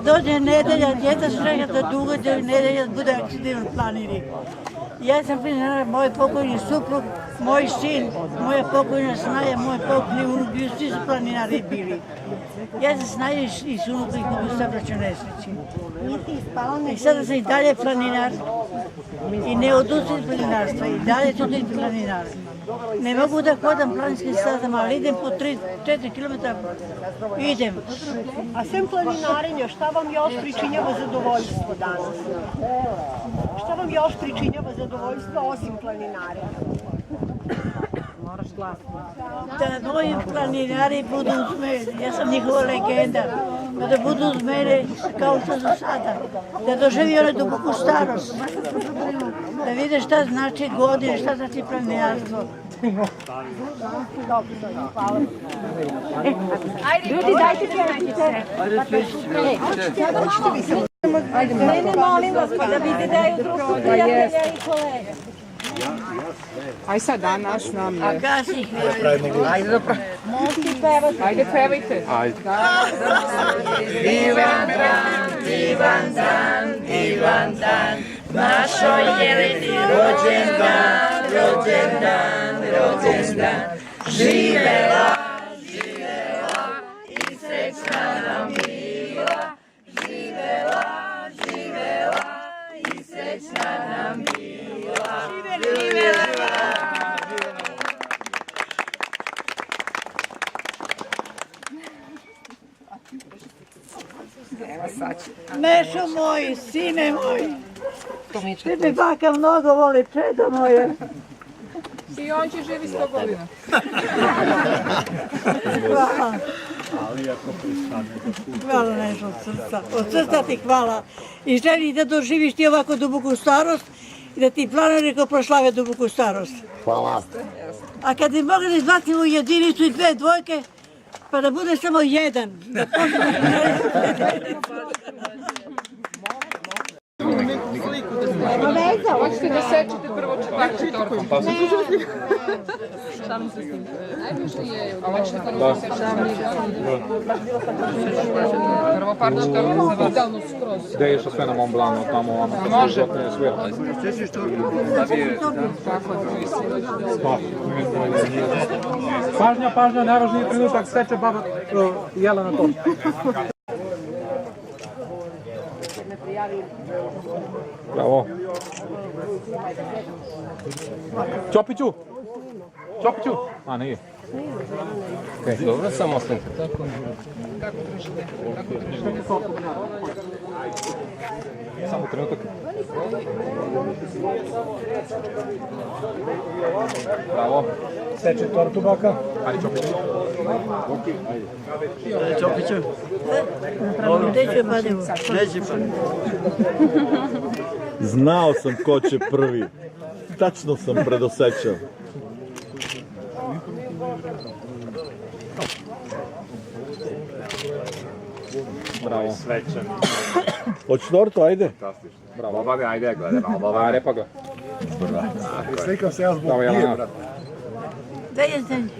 Kad dođe nedelja, djeca su rekla da dugo nedelja bude akcident u planini. Ja sam planinara, moj pokojni suprug, moj sin, moja pokojna snaja, moj pokojni unuk, svi su planinari bili. Ja sam snaja i unuka ih mogu sabraću nesreći. I sada sam i dalje planinar i ne odustajem planinarstva i dalje ću biti planinar. Ne mogu da hodam planinskim stazama, ali idem po 3-4 km, idem. A sem planinarenja, šta vam još pričinjava zadovoljstvo danas? Šta vam još pričinjava zadovoljstvo osim planinarenja? Moraš glasno. Da moji planinari budu uz mene, ja sam njihova legenda, da budu uz mene kao što su sada, da doživi one duboku starost, da vide šta znači godine, šta znači planinarstvo. Ljudi, dajte pjevajte. Mene molim vas, pa da vidite društvo prijatelja i kolega. Aj sad, danas nam je. A gasi ih. Ajde dobro. Ajde, pevajte. Ajde. Divan dan, divan dan, divan dan, našoj Jeleni rođendan, rođendan, rođendan. Živela, živela i srećna nam bila, živela, živela i srećna nam bila. Živela! Mešo moj, sine moj, tebe baka mnogo voli, čedo moje. I on će živi 100 godina. Hvala. Hvala Nešo od srca ti hvala. I želim da doživiš ti ovako duboku starost i da ti planari ko proslave duboku starost. Hvala. A kad bi mogli da izbacimo jedinicu i dve dvojke, pa da bude samo jedan. Da Hoćete da sečete prvo četvrtu tortu? Šalim se s tim. Najviše je od veće prvo prvo parče tortu za vas. Idealno skroz. Gde je išlo sve na Mont Blanc, tamo ono kad Može. se životne svijeta? Pažnja, pažnja, najvažniji trenutak, seče baba Jelena tortu. Bravo. Ćopiću! Ćopiću! A, nije. Okay. Dobro, samo ostanite. Samo trenutak. Bravo. Seče tortu baka. Ajde, Ćopiću. Ćopiću. Gde će pademo? Neće pa. Znao sam ko će prvi. Tačno sam predosećao. Bravo. Svečan. Hoćeš tortu, ajde. Bravo. Obave, ajde, gledaj malo. Ajde, pa ga. Slikam se ja zbog Bravo, Jelena. Gde je zemlja?